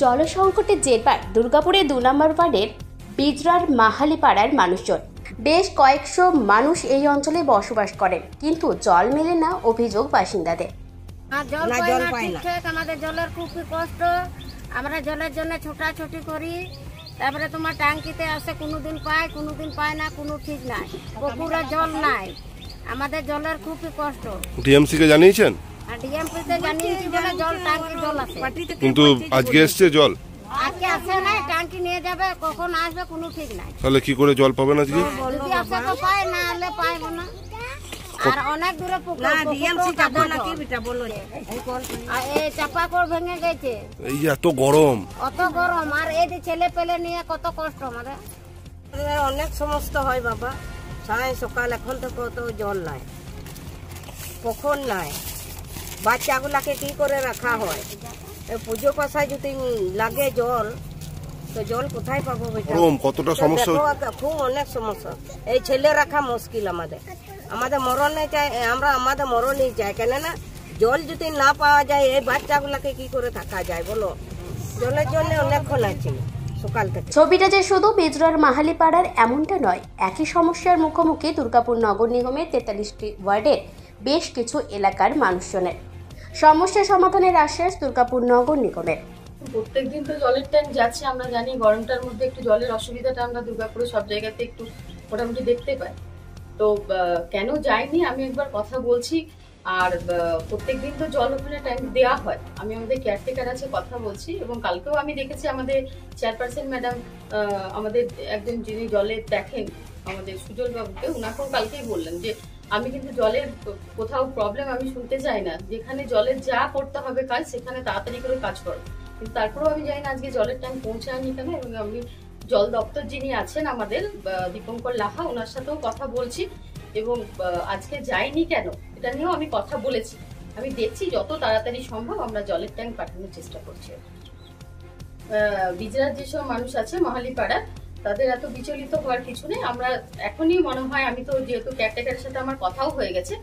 জলসংকটের জেরবার দুর্গাপুরে ২ নম্বর ওয়ার্ডের বিজরার মাহালিপাড়ার মানুষজন। বেশ কয়েকশো মানুষ এই অঞ্চলে বসবাস করেন, কিন্তু জল মেলে না অভিযোগ বাসিন্দাদের। আমাদের জলের খুবই কষ্ট, আমরা জলের জন্য ছোটাছুটি করি, তারপরে তোমার ট্যাঙ্কিতে আসে, কোনোদিন পায় না, কোনো ঠিক নাই, পুকুরে জল নাই, আমাদের জলের খুবই কষ্ট। ডিএমসি কে জানিয়েছেন? ডিএমসিতে জানিয়েছি বলে জল ট্যাঙ্কি জল আছে, কিন্তু আজকে এসছে জল? আজকে আসে না, ট্যাঙ্কি নিয়ে যাবে, কখন আসবে কোনো ঠিক নাই। তাহলে কি করে জল পাবেন আজকে? যদি আসে তো পায়, না হলে পাইব না। আর অনেক দূরে পুকুর, ডিএমসি যাব নাকি বিটা বলো, এই চাপাকল ভেঙে গেছে, এই এত গরম, অত গরম, আর এই যে ছেলে পেলে নিয়ে কত কষ্ট আমাদের। অনেক সমস্যা হয় বাবা, সাই সকাল এখন তো কত জল নাই, কখন নাই, বাচ্চাগুলাকে কি করে রাখা হয়, পুজো পাশায় যদি লাগে জল, তো জল কোথায় পাবো? কতটা সমস্যা, খুব অনেক সমস্যা। এই ছেলে রাখা মুশকিল আমাদের মরণ নেই চাই, আমরা আমাদের মরণই চাই, কেননা জল যদি না পাওয়া যায় এই বাচ্চাগুলাকে কি করে থাকা যায় বলো? জলের জন্য অনেকক্ষণ আছে সকাল থেকে। ছবিটা যে শুধু বিজরার মাহালিপাড়ার এমনটা নয়, একই সমস্যার মুখোমুখি দুর্গাপুর নগর নিগমের 43টি ওয়ার্ডের বেশ কিছু এলাকার মানুষজনের। সমস্যা সমাধানের আশ্বাস দুর্গাপুর নগর নিগমের। প্রত্যেকদিন তো জলের ট্যাঙ্ক যাচ্ছে, আমরা জানি গরমটার মধ্যে একটু জলের অসুবিধাটা আমরা দুর্গাপুরে সব জায়গাতে একটু মোটামুটি দেখতে পাই। তো কেন যায়নি আমি একবার কথা বলছি, আর প্রত্যেকদিন তো জল ওখানে ট্যাঙ্ক দেওয়া হয়, আমি আমাদের কেয়ারটেকার আছে কথা বলছি, এবং কালকেও আমি দেখেছি আমাদের চেয়ারপারসন ম্যাডাম, আমাদের একজন যিনি জলে দেখেন আমাদের সুজল বাবুকে, ওনাকেও কালকেই বললেন যে আমি কিন্তু জলের কোথাও প্রবলেম আমি শুনতে চাই না, যেখানে জলের যা করতে হবে কাজ সেখানে তাড়াতাড়ি করে কাজ করো। কিন্তু তারপরেও আমি জানি না আজকে জলের ট্যাঙ্ক পৌঁছায়নি কেন, এবং আমি জল দপ্তর যিনি আছেন আমাদের দীপঙ্কর লাহা, ওনার সাথেও কথা বলছি, এবং আজকে যায়নি কেন এটা নিয়েও আমি কথা বলেছি। আমি দেখছি যত তাড়াতাড়ি সম্ভব আমরা জলের ট্যাঙ্ক পাঠানোর চেষ্টা করছি। বিজরার যেসব মানুষ আছে মাহালিপাড়া, তাদের এত বিচলিত হওয়ার কিছু নেই। আমরা এখনই মনে হয়, আমি তো যেহেতু কেয়ারটেকারের সাথে আমার কথাও হয়ে গেছে,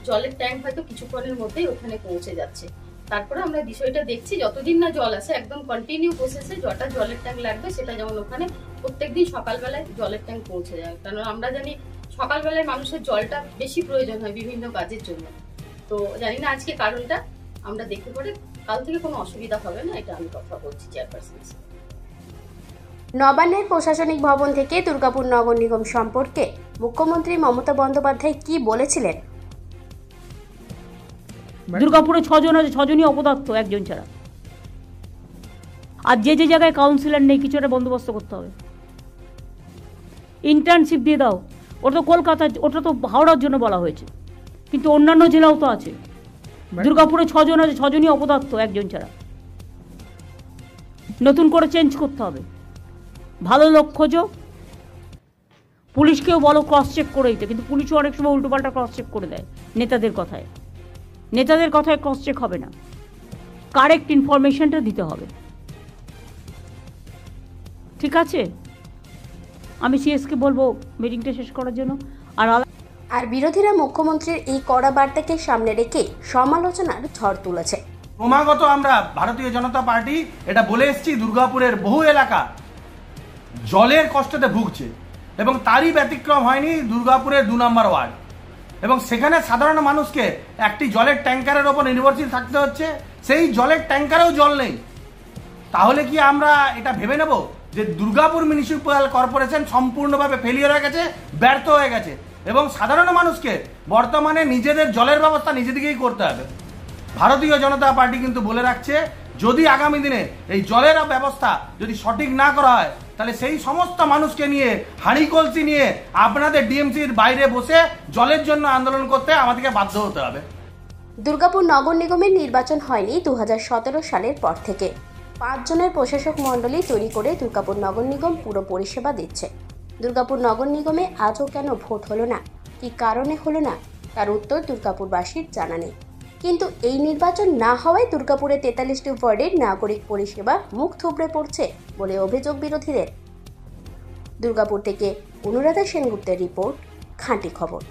জলের ট্যাঙ্ক হয়তো কিছুক্ষণের মধ্যেই ওখানে পৌঁছে যাচ্ছে। তারপরে আমরা বিষয়টা দেখছি, যতদিন না জল আসে একদম কন্টিনিউ প্রসেসে যটা জলের ট্যাঙ্ক লাগবে সেটা যেমন ওখানে প্রত্যেকদিন সকালবেলায় জলের ট্যাঙ্ক পৌঁছে যায়, কারণ আমরা জানি সকালবেলায় মানুষের জলটা বেশি প্রয়োজন হয় বিভিন্ন কাজের জন্য। তো জানি না আজকে কারণটা, আমরা দেখে পরে কাল থেকে কোনো অসুবিধা হবে না, এটা আমি কথা বলছি চেয়ারপারসন। নবান্নের প্রশাসনিক ভবন থেকে দুর্গাপুর নগর নিগম সম্পর্কে মুখ্যমন্ত্রী মমতা বন্দ্যোপাধ্যায় কি বলেছিলেন? দুর্গাপুরে 6 জন আছে, 6 জনই অপদার্থ, একজন ছাড়া। আর যে যে জায়গায় কাউন্সিলর নেই, কিছু একটা বন্দোবস্ত করতে হবে। ইন্টার্নশিপ দিয়ে দাও, ওটা তো কলকাতা, ওটা তো হাওড়ার জন্য বলা হয়েছে, কিন্তু অন্যান্য জেলাও তো আছে। দুর্গাপুরে 6 জন আছে, 6 জনই অপদার্থ, একজন ছাড়া। নতুন করে চেঞ্জ করতে হবে, ভালো লোক খোঁজো, পুলিশকেও বলো ক্রস চেক করে দিতে, কিন্তু পুলিশও অনেক সময় উল্টোপাল্টা ক্রস চেক করে দেয় নেতাদের কথায়। নেতাদের কথায় ক্রস চেক হবে না, কারেক্ট ইনফরমেশনটা দিতে হবে, ঠিক আছে? আমি সিএসকে বলবো মিটিংটা শেষ করার জন্য। আর বিরোধীরা মুখ্যমন্ত্রীর এই কড়া বার্তাকে সামনে রেখে সমালোচনার ঝড় তুলেছে। ক্রমাগত আমরা ভারতীয় জনতা পার্টি এটা বলে এসেছি, দুর্গাপুরের বহু এলাকা জলের কষ্টতে ভুগছে, এবং তারই ব্যতিক্রম হয়নি দুর্গাপুরের 2 নম্বর ওয়ার্ড। এবং সেখানে সাধারণ মানুষকে একটি জলের ট্যাঙ্কারের ওপর নির্ভরশীল থাকতে হচ্ছে, সেই জলের ট্যাঙ্কারেও জল নেই। তাহলে কি আমরা এটা ভেবে নেব যে দুর্গাপুর মিউনিসিপ্যাল কর্পোরেশন সম্পূর্ণভাবে ফেলিয়ার হয়ে গেছে, ব্যর্থ হয়ে গেছে, এবং সাধারণ মানুষকে বর্তমানে নিজেদের জলের ব্যবস্থা নিজেদেরকেই করতে হবে? ভারতীয় জনতা পার্টি কিন্তু বলে রাখছে, যদি আগামী দিনে এই জলের ব্যবস্থা যদি সঠিক না করা হয়, তাহলে সেই সমস্ত মানুষকে নিয়ে হাঁড়ি কলসি নিয়ে আপনাদের ডিএমসির বাইরে বসে জলের জন্য আন্দোলন করতে আমাদেরকে বাধ্য হতে হবে। দুর্গাপুর নগর নিগমের নির্বাচন হয়নি 2017 সালের পর থেকে। 5 জনের প্রশাসক মণ্ডলী তৈরি করে দুর্গাপুর নগর নিগম পুরো পরিষেবা দিচ্ছে। দুর্গাপুর নগর নিগমে আজও কেন ভোট হলো না, কি কারণে হলো না, তার উত্তর দুর্গাপুরবাসীর জানা নেই। কিন্তু এই নির্বাচন না হওয়ায় দুর্গাপুরে 43টি ওয়ার্ডের নাগরিক পরিষেবা মুখ থুবড়ে পড়ছে বলে অভিযোগ বিরোধীদের। দুর্গাপুর থেকে অনুরাধা সেনগুপ্তের রিপোর্ট, খাঁটি খবর।